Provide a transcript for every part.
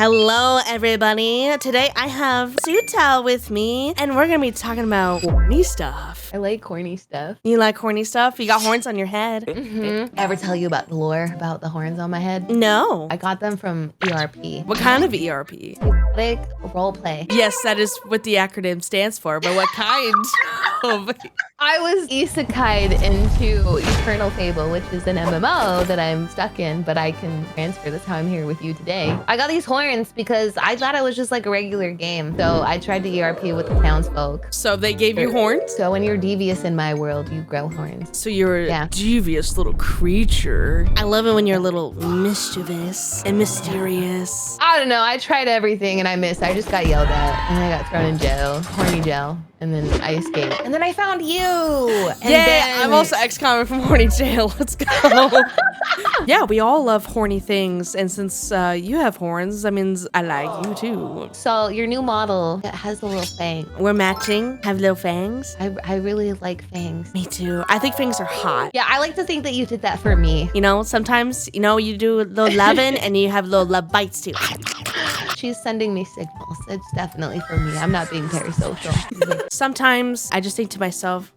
Hello, everybody. Today I have Sutal with me, and we're gonna be talking about horny stuff. I like corny stuff. You like horny stuff? You got horns on your head? Ever tell you about the lore about the horns on my head? No. I got them from ERP. What kind of ERP? Like roleplay. Yes, that is what the acronym stands for, but what kind of? I was isekai'd into Eternal Fable, which is an MMO that I'm stuck in, but I can transfer. That's how I'm here with you today. I got these horns because I thought it was just like a regular game. So I tried to ERP with the townsfolk. So they gave you horns? So when you're devious in my world, you grow horns. So you're a devious little creature. I love it when you're a little mischievous and mysterious. I don't know. I tried everything and I missed. I just got yelled at and I got thrown in jail, horny jail. And then I escaped. And then I found you. And yeah, I'm also ex-convict from horny jail. Let's go. Yeah, we all love horny things. And since you have horns, that means I like you too. So your new model has a little fang. We're matching, have little fangs. I really like fangs. Me too. I think fangs are hot. Yeah, I like to think that you did that for me. You know, sometimes, you know, you do a little loving and you have little love bites too. She's sending me signals. It's definitely for me. I'm not being parasocial. Sometimes I just think to myself,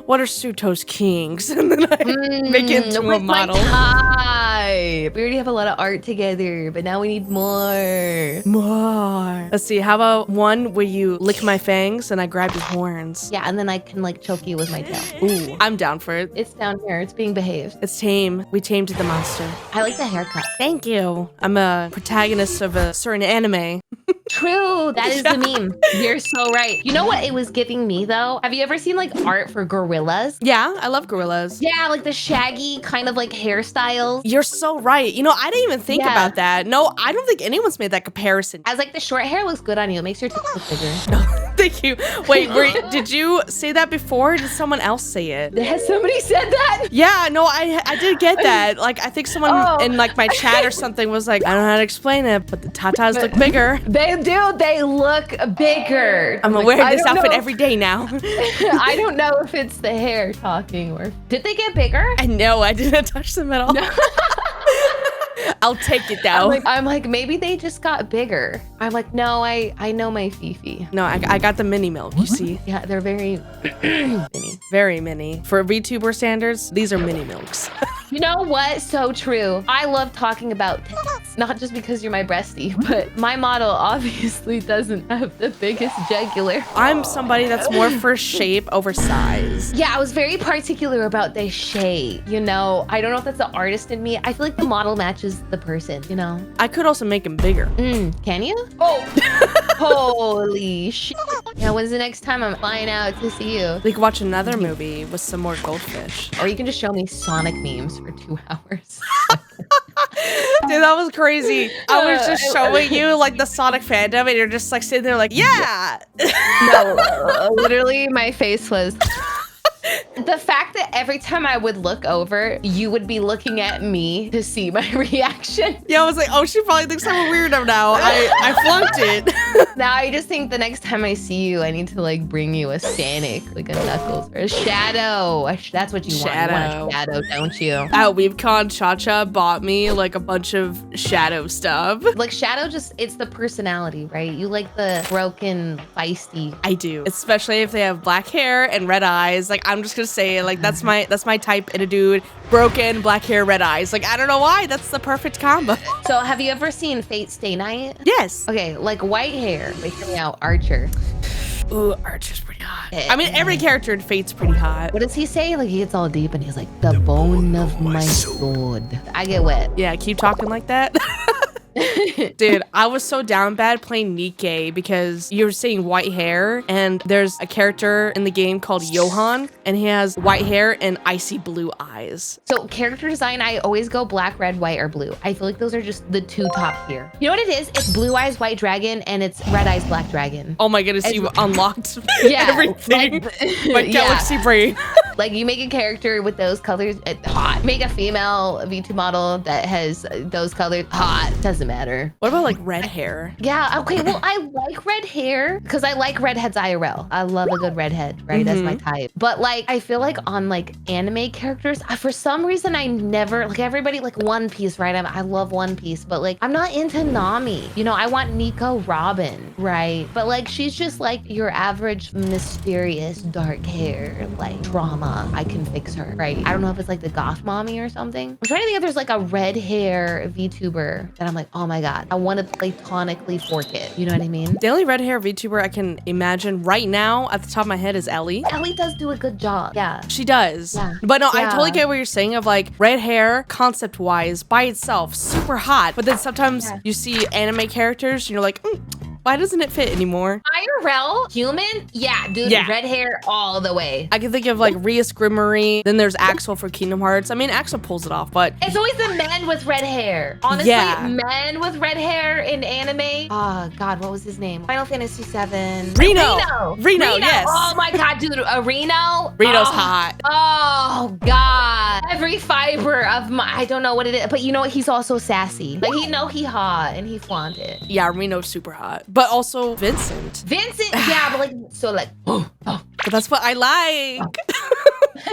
what are Suto's kinks? And then I make it into a model. Hi. We already have a lot of art together, but now we need more. More. Let's see. How about one where you lick my fangs and I grab your horns? Yeah, and then I can like choke you with my tail. Ooh, I'm down for it. It's down here. It's being behaved. It's tame. We tamed the monster. I like the haircut. Thank you. I'm a protagonist of a certain anime. True. That is the meme. You're so right. You know what it was giving me though? Have you ever seen like art for gorillas? Yeah, I love gorillas. Yeah, like the shaggy kind of like hairstyles. You're so right. You know, I didn't even think about that. No, I don't think anyone's made that comparison. As like the short hair looks good on you. It makes your tits look bigger. No, thank you. Wait, did you say that before? Or did someone else say it? Has somebody said that? Yeah, no, I did get that. Like, I think someone in like my chat or something was like, I don't know how to explain it, but the tatas look bigger. They do. They look bigger. I'm wearing this outfit every day now. I don't know if it's the hair talking or... Did they get bigger? I know, I didn't touch them at all. No. I'll take it though. I'm like, maybe they just got bigger. I'm like, no, I know my Fifi. No, I got the mini milk, you see? Yeah, they're very mini. Very mini. For VTuber standards, these are mini milks. You know what? So true. I love talking about tits, not just because you're my bestie, but my model obviously doesn't have the biggest jugular. I'm somebody that's more for shape over size. Yeah, I was very particular about the shape. You know, I don't know if that's the artist in me. I feel like the model matches the person, you know? I could also make him bigger. Can you? Oh, holy shit. Yeah, when's the next time I'm flying out to see you? We could watch another movie with some more goldfish. Or you can just show me Sonic memes for 2 hours. Dude, that was crazy. I was just showing you like the Sonic fandom and you're just like sitting there like, yeah. No, literally my face was... The fact that every time I would look over, you would be looking at me to see my reaction. Yeah, I was like, oh, she probably thinks I'm a weirdo now. I flunked it. Now I just think the next time I see you, I need to like bring you a Sonic, like a Knuckles or a Shadow. That's what you want. You want a Shadow, don't you? At WeebCon, Cha-Cha bought me like a bunch of Shadow stuff. Like Shadow it's the personality, right? You like the broken, feisty. I do, especially if they have black hair and red eyes. Like I'm just gonna say like that's my type in a dude. Broken, black hair, red eyes. Like I don't know why, that's the perfect combo. So have you ever seen Fate Stay Night? Yes. Okay, like white hair. Wait, hear me out. Archer. Ooh, Archer's pretty hot. I mean, every character in Fate's pretty hot. What does he say? Like he gets all deep and he's like, the bone of my sword. I get wet. Yeah, keep talking like that. Dude, I was so down bad playing Nikke because you're seeing white hair and there's a character in the game called Johan and he has white hair and icy blue eyes. So character design, I always go black, red, white, or blue. I feel like those are just the 2 top tier. You know what it is? It's blue eyes, white dragon, and it's red eyes, black dragon. Oh my goodness, you unlocked everything. Like, my galaxy brain. Like you make a character with those colors, hot. Make a female V2 model that has those colors, hot. Doesn't matter. What about like red hair? Yeah, okay, well, I like red hair because I like redheads IRL. I love a good redhead, right? That's my type. But like, I feel like on like anime characters, for some reason, I never, like everybody, like One Piece, right? I love One Piece, but like, I'm not into Nami. You know, I want Nico Robin, right? But like, she's just like your average mysterious dark hair, like drama. I can fix her, right? I don't know if it's like the goth mommy or something. I'm trying to think if there's like a red hair VTuber that I'm like, oh my God, I want to platonically fork it. You know what I mean? The only red hair VTuber I can imagine right now at the top of my head is Ellie. Ellie does do a good job. Yeah. She does. Yeah. But no, I Yeah. totally get what you're saying of like red hair concept wise by itself, super hot. But then sometimes you see anime characters and you're like, why doesn't it fit anymore? IRL, human? Yeah, dude, red hair all the way. I can think of like Rias Grimmery. Then there's Axel for Kingdom Hearts. I mean, Axel pulls it off, but it's always the men with red hair. Honestly, men with red hair in anime. Oh God, what was his name? Final Fantasy VII. Reno, yes. Oh my God, dude, Reno. Reno's hot. Oh God, every fiber of my, I don't know what it is, but you know what? He's also sassy. Like he hot and he flaunt it. Yeah, Reno's super hot. But also Vincent. Vincent, yeah, but like, so like, But that's what I like. Do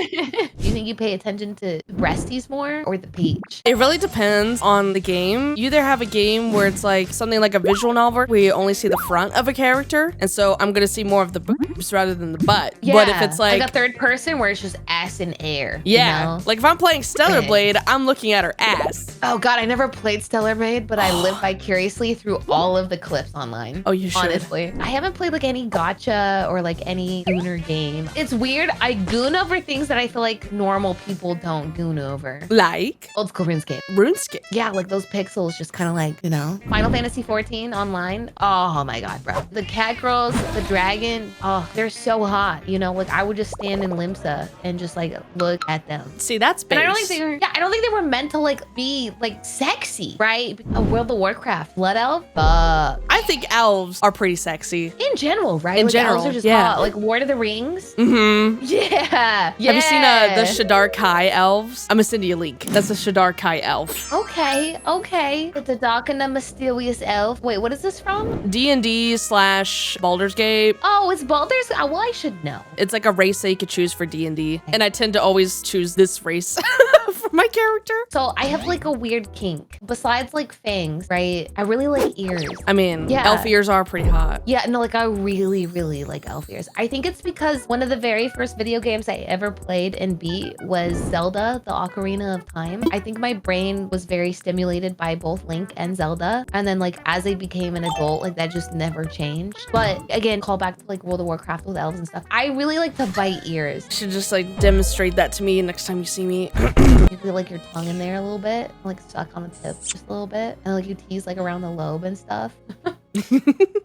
you think you pay attention to breasties more or the peach? It really depends on the game. You either have a game where it's like something like a visual novel where you only see the front of a character, and so I'm gonna see more of the boobs rather than the butt. Yeah, but if it's like a third person where it's just ass in air. Yeah, you know? like if I'm playing Stellar Blade, I'm looking at her ass. Oh God, I never played Stellar Blade, but I live vicariously through all of the clips online. Oh, you should. Honestly, I haven't played like any gacha or like any gooner game. It's weird. I goon over things that I feel like normal people don't goon over. Like Old school RuneScape. RuneScape. Yeah, like those pixels just kind of like, you know. Final Fantasy 14 online. Oh my God, bro. The cat girls, the dragon, oh, they're so hot. You know, like I would just stand in Limsa and just like look at them. See, that's base. And I don't think they were, I don't think they were meant to like be like sexy, right? A World of Warcraft, Blood Elf, fuck. I think elves are pretty sexy. In general, right? In like, general, elves are just yeah. hot. Like Lord of the Rings. Mm-hmm. Yeah. Have you seen the Shadar Kai elves? I'm gonna send you a link. That's a Shadar Kai elf. Okay. It's a dark and a mysterious elf. Wait, what is this from? D&D/Baldur's Gate. Oh, it's Baldur's. Oh, well, I should know. It's like a race that you could choose for D&D. And I tend to always choose this race for my character. So I have like a weird kink. Besides like fangs, right? I really like ears. I mean, Yeah. elf ears are pretty hot. Yeah, no, like I really, really like elf ears. I think it's because one of the very first video games I ever played and beat was Zelda, the Ocarina of Time. I think my brain was very stimulated by both Link and Zelda. And then like as I became an adult, like that just never changed. But again, call back to like World of Warcraft with elves and stuff. I really like to bite ears. You should just like demonstrate that to me next time you see me. You feel like your tongue in there a little bit, like stuck on the tip just a little bit. And like you tease like around the lobe and stuff.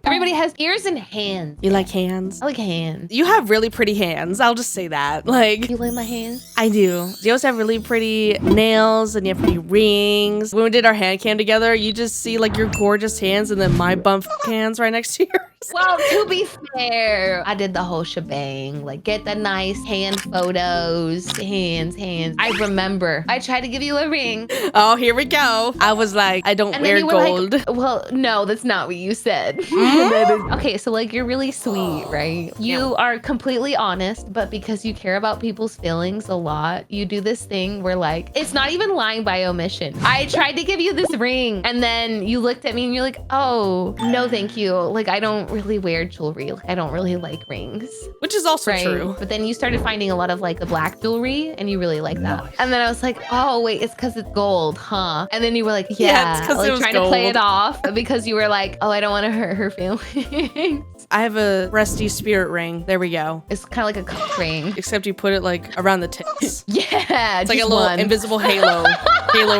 Everybody has ears and hands. You like hands? I like hands. You have really pretty hands. I'll just say that. Like, You like my hands? I do. You also have really pretty nails and you have pretty rings. When we did our hand cam together, you just see like your gorgeous hands and then my bump hands right next to yours. Well, to be fair, I did the whole shebang. Like, get the nice hand photos. Hands. I remember. I tried to give you a ring. Oh, here we go. I was like, I don't And then wear you were gold. like, well, no, that's not what you said. Okay, so like, you're really sweet, right? You are completely honest, but because you care about people's feelings a lot, you do this thing where like, it's not even lying by omission. I tried to give you this ring and then you looked at me and you're like, oh, no, thank you. Like, I don't really wear jewelry. Like, I don't really like rings. Which is also Right. true. But then you started finding a lot of like the black jewelry and you really like that. And then I was like, oh, wait, it's because it's gold, huh? And then you were like, Yeah, it's yeah, 'cause it like was trying to play gold. it off because you were like, oh, I don't want to hurt her feelings. I have a rusty spirit ring. There we go. It's kind of like a cock ring. Except you put it like around the tits. Yeah, It's like a little invisible halo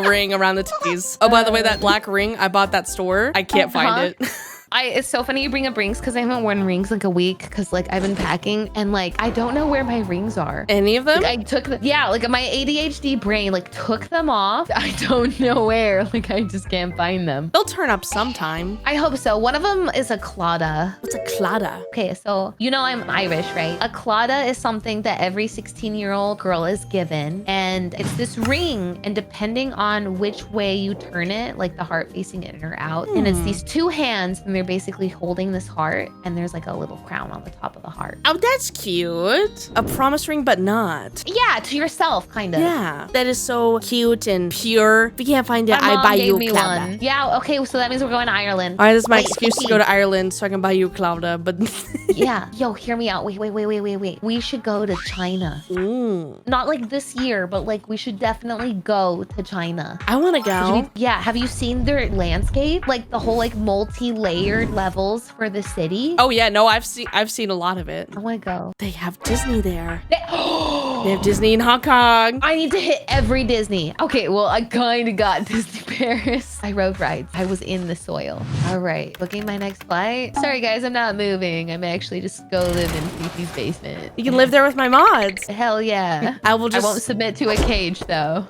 ring around the titties. Oh, by the way, that black ring, I bought that store. I can't find it. It's so funny you bring up rings because I haven't worn rings like a week because like I've been packing and like I don't know where my rings are. Any of them? Like, I took like my ADHD brain like took them off. I don't know where. Like I just can't find them. They'll turn up sometime. I hope so. One of them is a clada. What's a clada? Okay, so you know I'm Irish, right? A clada is something that every 16-year-old girl is given, and it's this ring, and depending on which way you turn it, like the heart facing in or out, and it's these two hands, and they're basically holding this heart, and there's like a little crown on the top of the heart. Oh, that's cute. A promise ring, but not. Yeah, to yourself, kind of. Yeah, that is so cute and pure. If you can't find it, I buy you a clada. One. Yeah, okay, so that means we're going to Ireland. All right, this is my excuse to go to Ireland so I can buy you a clada, but... Yeah, yo, hear me out. Wait. We should go to China. Ooh. Not like this year, but like we should definitely go to China. I want to go. Yeah, have you seen their landscape? Like the whole like multi-layered levels for the city? Oh yeah, no, I've seen a lot of it. I want to go. They have Disney there. They have Disney in Hong Kong. I need to hit every Disney. Okay, well, I kind of got Disney Paris. I rode rides. I was in the soil. All right, booking my next flight. Sorry, guys, I'm not moving. I'm actually just go live in Fifi's basement. You can live there with my mods. Hell yeah. I will just... I won't submit to a cage, though.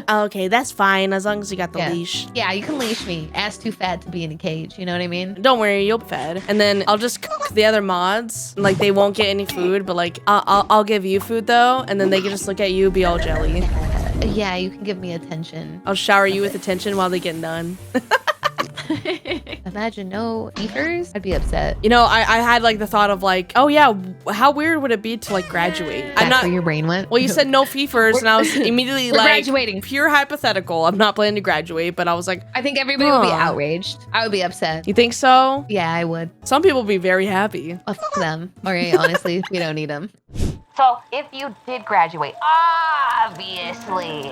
Okay, that's fine, as long as you got the leash. Yeah, you can leash me. Ass too fat to be in a cage, you know what I mean? Don't worry, you'll be fed. And then I'll just cook the other mods. Like, they won't get any food, but like, I'll give you food though, and then they can just look at you, be all jelly. Yeah, you can give me attention. I'll shower you with attention while they get none. Imagine no beefers. I'd be upset. You know, I had like the thought of like, oh yeah, how weird would it be to like graduate? That's where your brain went? Well, you said no feefers, and I was immediately like, graduating. Pure hypothetical. I'm not planning to graduate, but I was like, I think everybody would be outraged. I would be upset. You think so? Yeah, I would. Some people would be very happy. F them. All right, honestly, we don't need them. So, if you did graduate, obviously,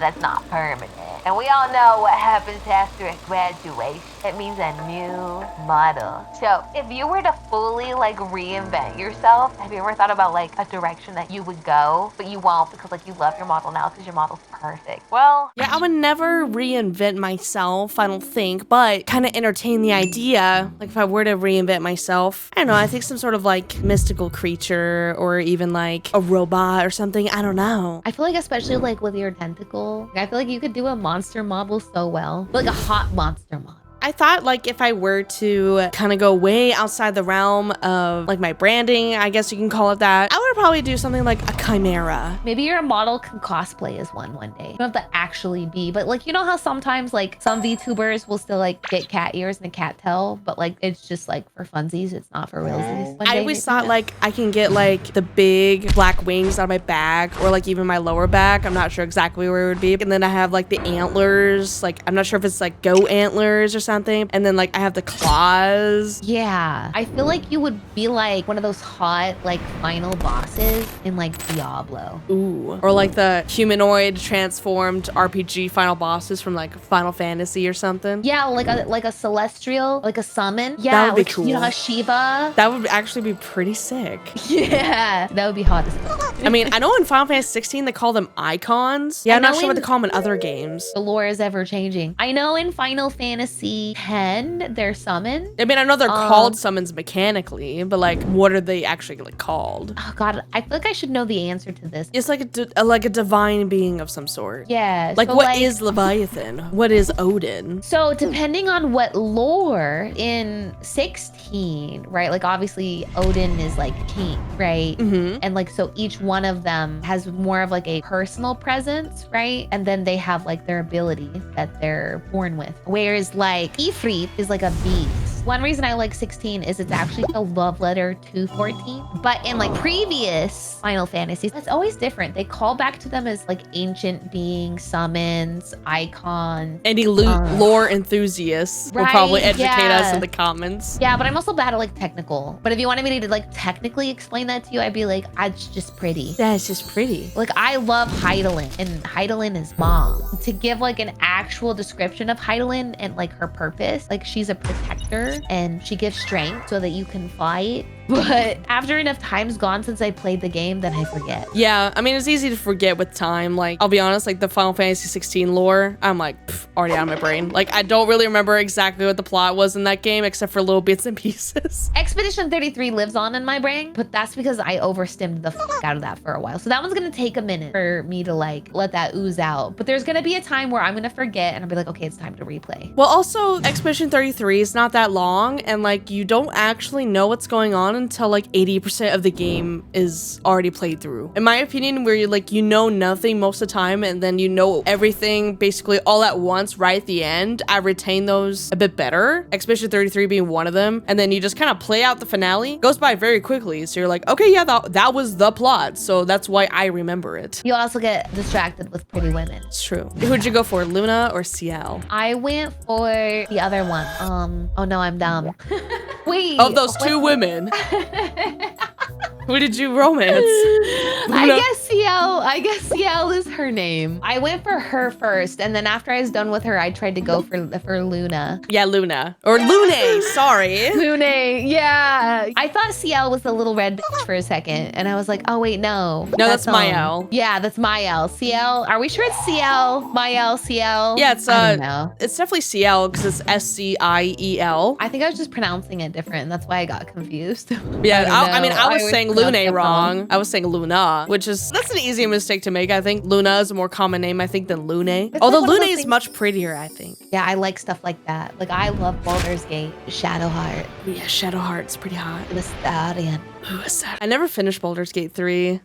that's not permanent. And we all know what happens after a graduation. It means a new model. So, if you were to fully, like, reinvent yourself, have you ever thought about, like, a direction that you would go, but you won't because, like, you love your model now because your model's perfect? Well... Yeah, I would never reinvent myself, I don't think, but kind of entertain the idea. Like, if I were to reinvent myself, I don't know, I think some sort of, like, mystical creature or even like a robot or something. I don't know. I feel like especially like with your tentacle, I feel like you could do a monster model so well. Like a hot monster model. I thought like if I were to kind of go way outside the realm of like my branding, I guess you can call it that, I would probably do something like a chimera. Maybe your model can cosplay as one day. You don't have to actually be, but like, you know how sometimes like some VTubers will still like get cat ears and a cat tail, but like it's just like for funsies, it's not for realsies. I always thought like I can get like the big black wings out of my back or like even my lower back. I'm not sure exactly where it would be. And then I have like the antlers, like I'm not sure if it's like goat antlers or something. And then like I have the claws. Yeah, I feel like you would be like one of those hot like final bosses in like Diablo. Ooh, or like the humanoid transformed RPG final bosses from like Final Fantasy or something. Yeah, like a celestial, like a summon. Yeah, that would be like, cool. You know how Shiva? That would actually be pretty sick. Yeah, that would be hot as hell. I mean, I know in Final Fantasy 16 they call them icons. Yeah, I'm not sure what they call them in other games. The lore is ever changing. I know in Final Fantasy 10 they're summoned. I mean, I know they're called summons mechanically, but like, what are they actually like called? Oh God, I feel like I should know the answer to this. It's like a divine being of some sort. Yeah. Like, so what is Leviathan? What is Odin? So depending on what lore in 16, right? Like obviously Odin is like king, right? Mm-hmm. And like, so each one of them has more of like a personal presence, right? And then they have like their ability that they're born with. Whereas like Ifrit is like a beast. One reason I like 16 is it's actually a love letter to 14. But in like previous Final Fantasies, it's always different. They call back to them as like ancient beings, summons, icons. Any lore enthusiasts will probably educate us in the comments. Yeah, but I'm also bad at like technical. But if you wanted me to like technically explain that to you, I'd be like, it's just pretty. That's just pretty. Like I love Heidelin, and Heidelin is mom. To give like an actual description of Heidelin and like her purpose, like she's a protector and she gives strength so that you can fight. But after enough time's gone since I played the game, then I forget. Yeah, I mean, it's easy to forget with time. Like, I'll be honest, like the Final Fantasy 16 lore, I'm like, already out of my brain. Like, I don't really remember exactly what the plot was in that game, except for little bits and pieces. Expedition 33 lives on in my brain, but that's because I overstimmed the fuck out of that for a while. So that one's gonna take a minute for me to like let that ooze out. But there's gonna be a time where I'm gonna forget and I'll be like, okay, it's time to replay. Well, also, Expedition 33 is not that long, and like, you don't actually know what's going on until like 80% of the game is already played through. In my opinion, where you like, you know nothing most of the time, and then you know everything basically all at once right at the end, I retain those a bit better. Expedition 33 being one of them, and then you just kind of play out the finale. Goes by very quickly, so you're like, okay, yeah, that was the plot, so that's why I remember it. You also get distracted with pretty women. It's true. Who'd you go for, Luna or CL? I went for the other one. Oh no, I'm dumb. Wait. Of those two women, who did you romance? I guess CL is her name. I went for her first, and then after I was done with her, I tried to go for Luna. Yeah, Luna. Or Lune, sorry. Lune, yeah. I thought CL was the little red bitch for a second, and I was like, oh wait, no. No, that's Mael. Yeah, that's Mael. CL, are we sure it's CL? Mael, CL? Yeah, it's I don't know. It's definitely CL because it's SCIEL. I think I was just pronouncing it different, and that's why I got confused. Yeah, I mean, I was saying Lune pronounce it wrong. I was saying Luna, which is, that's an easier mistake to make, I think. Luna is a more common name, I think, than Lune. Although like one of Lune those is things- much prettier, I think. Yeah, I like stuff like that. Like, I love Baldur's Gate, Shadowheart, Yeah, Shadowheart's pretty hot. the Stallion. Who is that? I never finished Baldur's Gate 3.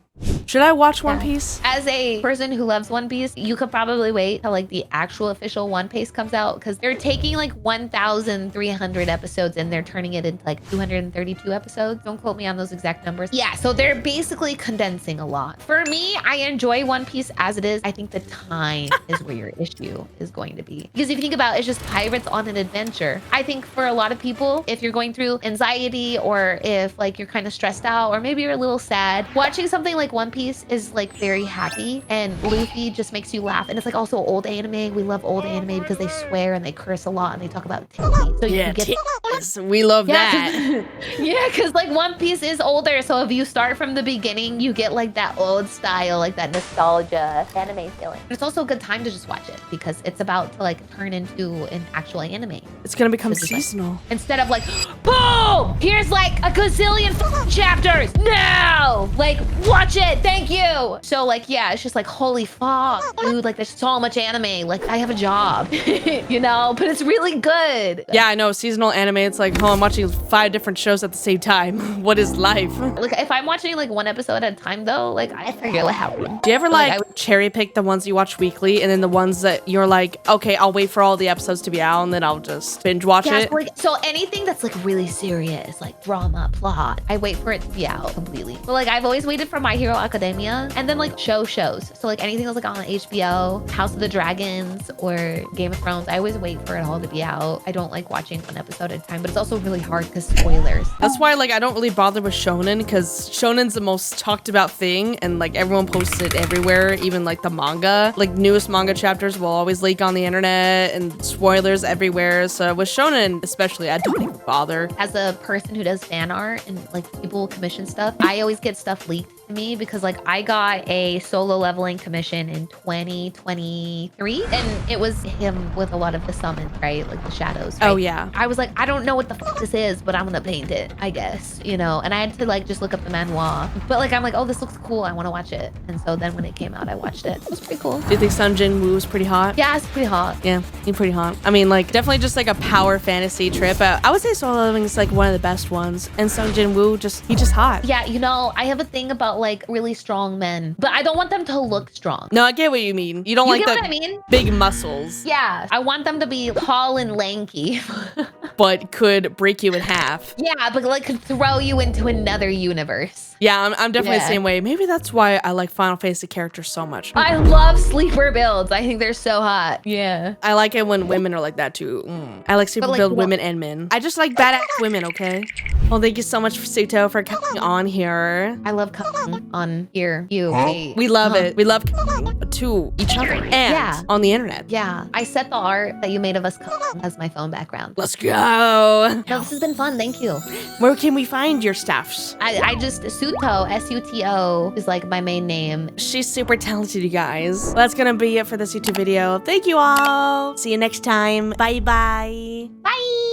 Should I watch One Piece? As a person who loves One Piece, you could probably wait till like the actual official One Piece comes out, because they're taking like 1,300 episodes and they're turning it into like 232 episodes. Don't quote me on those exact numbers. Yeah, so they're basically condensing a lot. For me, I enjoy One Piece as it is. I think the time is where your issue is going to be. Because if you think about it, it's just pirates on an adventure. I think for a lot of people, if you're going through anxiety, or if like you're kind of stressed out, or maybe you're a little sad, watching something like One Piece is like very happy, and Luffy just makes you laugh. And it's like also old anime. We love old anime because they swear and they curse a lot and they talk about titties. So you Yeah, can get titties. We love that. yeah, because like One Piece is older, so if you start from the beginning, you get like that old style, like that nostalgia anime feeling. But it's also a good time to just watch it because it's about to like turn into an actual anime. It's gonna become This is like- seasonal. Instead of like, boom, here's like a gazillion chapters. No, like watch it. Thank you. So like, yeah, it's just like, holy fuck, dude, like there's so much anime. Like I have a job, you know, but it's really good. Yeah, I know, seasonal anime, it's like, oh, I'm watching 5 different shows at the same time. What is life? Like if I'm watching like one episode at a time though, like I forget what happened. Do you ever Like, like cherry pick the ones you watch weekly and then the ones that you're like, okay, I'll wait for all the episodes to be out and then I'll just binge watch Yeah, it? so, like, so anything that's like really serious, like drama, plot, I wait for it to be out completely. So like I've always waited for My Hero Academia, and then like shows. So like anything that's like on HBO, House of the Dragons, or Game of Thrones, I always wait for it all to be out. I don't like watching one episode at a time, but it's also really hard because spoilers. That's why like I don't really bother with shonen, because shonen's the most talked about thing and like everyone posts it everywhere, even like the manga. Like newest manga chapters will always leak on the internet and spoilers everywhere. So with shonen especially, I don't even bother. As a person who does fan art and like people commission stuff, I always get stuff leaked to me because like I got a solo leveling commission in 2023 and it was him with a lot of the summons, right? Like the shadows, right? Oh yeah. I was like, I don't know what the fuck this is, but I'm gonna paint it, I guess, you know? And I had to like just look up the manhwa. But like, I'm like, oh, this looks cool. I want to watch it. And so then when it came out, I watched it. It was pretty cool. Do you think Sun Jin Woo is pretty hot? Yeah, it's pretty hot. Yeah, he's pretty hot. I mean, like, definitely just like a power fantasy trip. I would say Solo Leveling is like one of the best ones. And Sung Jin Woo, he's just hot. Yeah, you know, I have a thing about like really strong men, but I don't want them to look strong. No, I get what you mean. You don't You like get the what I mean? big muscles, Yeah, I want them to be tall and lanky. but could break you in half. Yeah, but like could throw you into another universe. Yeah, I'm definitely the Yeah. same way. Maybe that's why I like Final Fantasy characters so much. I love sleeper builds. I think they're so hot. Yeah. I like it when women are like that too. I like super But, like, build what- women and men. I just like badass women, okay? Well, thank you so much, Suto, for coming on here. I love coming on here. You. Wait. We love it. We love coming to each other and Yeah. on the internet. Yeah. I set the art that you made of us as my phone background. Let's go. No. No, this has been fun. Thank you. Where can we find your stuffs? I just, Suto, S-U-T-O is like my main name. She's super talented, you guys. Well, that's gonna be it for this YouTube video. Thank you all. See you next time. Bye-bye. Bye.